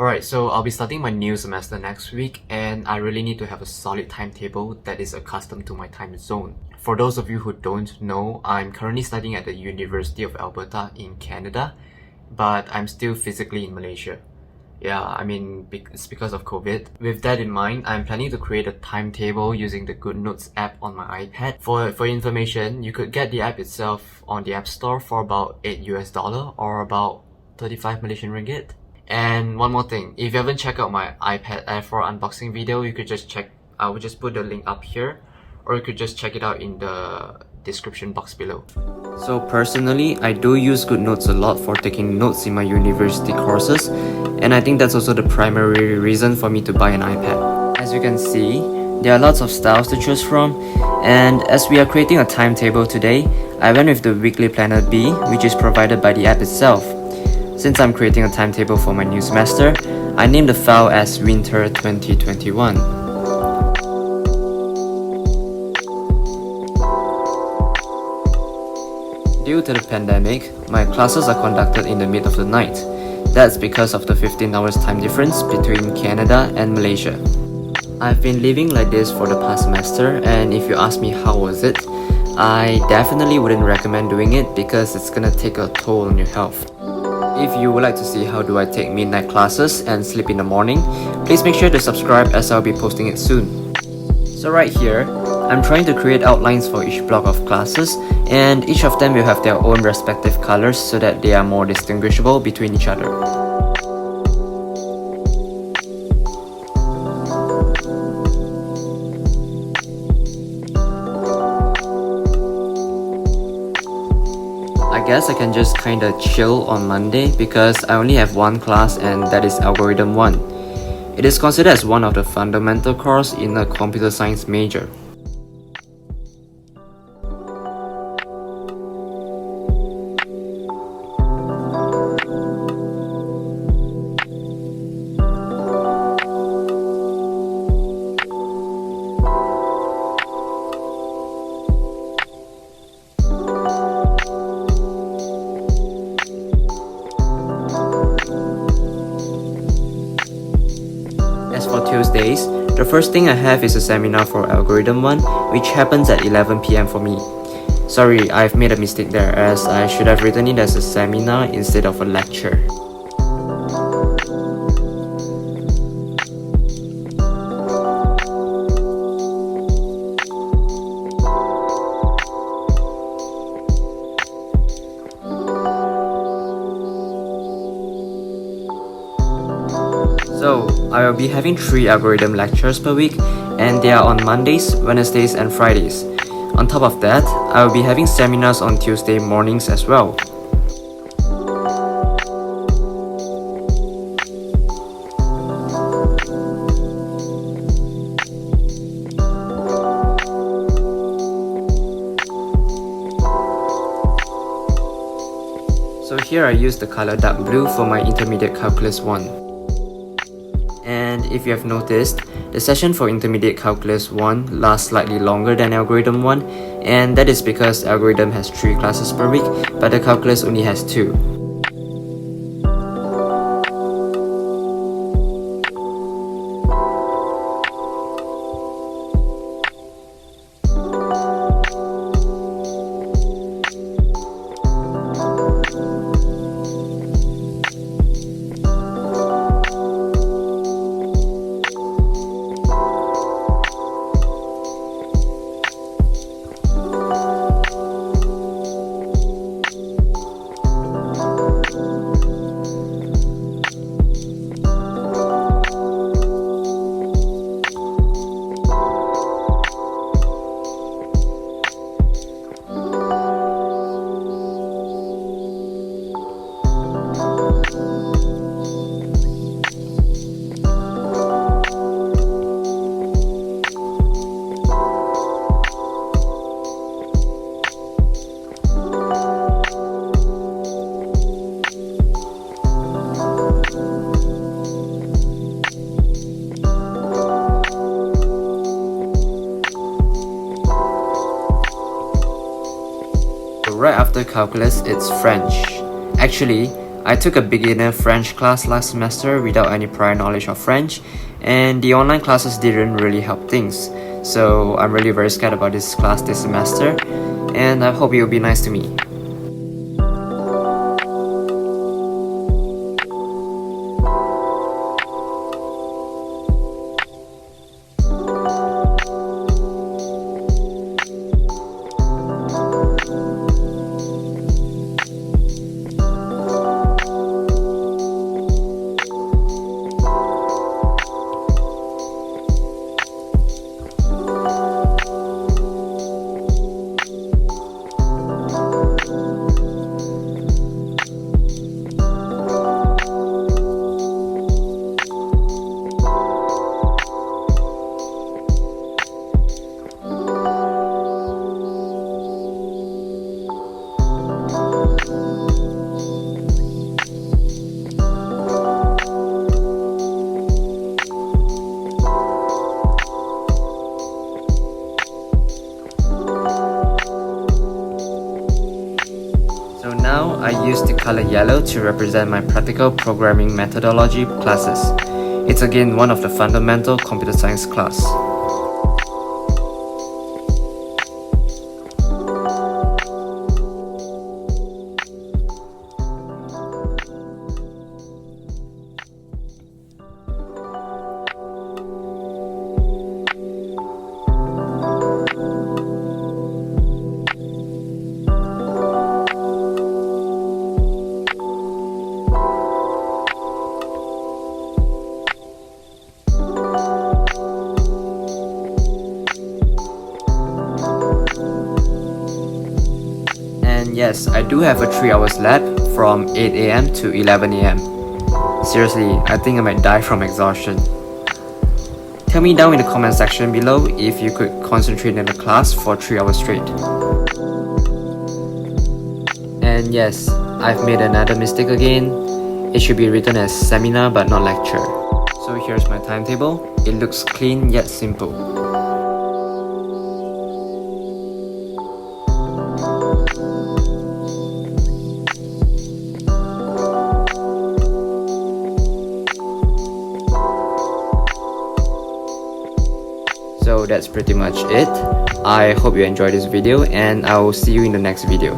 Alright, so I'll be starting my new semester next week, and I really need to have a solid timetable that is accustomed to my time zone. For those of you who don't know, I'm currently studying at the University of Alberta in Canada, but I'm still physically in Malaysia. Yeah, I mean, it's because of COVID. With that in mind, I'm planning to create a timetable using the GoodNotes app on my iPad. For information, you could get the app itself on the App Store for about $8 or about 35 Malaysian ringgit. And one more thing, if you haven't checked out my iPad Air 4 unboxing video, you could just check, I will just put the link up here, or you could just check it out in the description box below. So personally, I do use GoodNotes a lot for taking notes in my university courses, and I think that's also the primary reason for me to buy an iPad. As you can see, there are lots of styles to choose from, and as we are creating a timetable today, I went with the weekly planner B, which is provided by the app itself. Since I'm creating a timetable for my new semester, I named the file as Winter 2021. Due to the pandemic, my classes are conducted in the mid of the night. That's because of the 15 hours time difference between Canada and Malaysia. I've been living like this for the past semester, and if you ask me how was it, I definitely wouldn't recommend doing it because it's gonna take a toll on your health. If you would like to see how do I take midnight classes and sleep in the morning, please make sure to subscribe as I'll be posting it soon. So right here, I'm trying to create outlines for each block of classes, and each of them will have their own respective colors so that they are more distinguishable between each other. I guess I can just kinda chill on Monday because I only have one class, and that is Algorithm 1. It is considered as one of the fundamental course in a computer science major. As for Tuesdays, the first thing I have is a seminar for Algorithm 1, which happens at 11 PM for me. Sorry, I've made a mistake there, as I should have written it as a seminar instead of a lecture. So, I will be having 3 algorithm lectures per week, and they are on Mondays, Wednesdays, and Fridays. On top of that, I will be having seminars on Tuesday mornings as well. So here I use the color dark blue for my intermediate calculus 1. And if you have noticed, the session for Intermediate Calculus 1 lasts slightly longer than Algorithm 1, and that is because Algorithm has 3 classes per week, but the Calculus only has 2. Right after calculus, it's French. Actually, I took a beginner French class last semester without any prior knowledge of French, and the online classes didn't really help things. So I'm really very scared about this class this semester, and I hope it will be nice to me. So now I use the color yellow to represent my practical programming methodology classes. It's again one of the fundamental computer science class. And yes, I do have a 3 hours lab from 8 AM to 11 AM. Seriously, I think I might die from exhaustion. Tell me down in the comment section below if you could concentrate in the class for 3 hours straight. And yes, I've made another mistake again. It should be written as seminar but not lecture. So here's my timetable. It looks clean yet simple. So that's pretty much it. I hope you enjoyed this video and I will see you in the next video.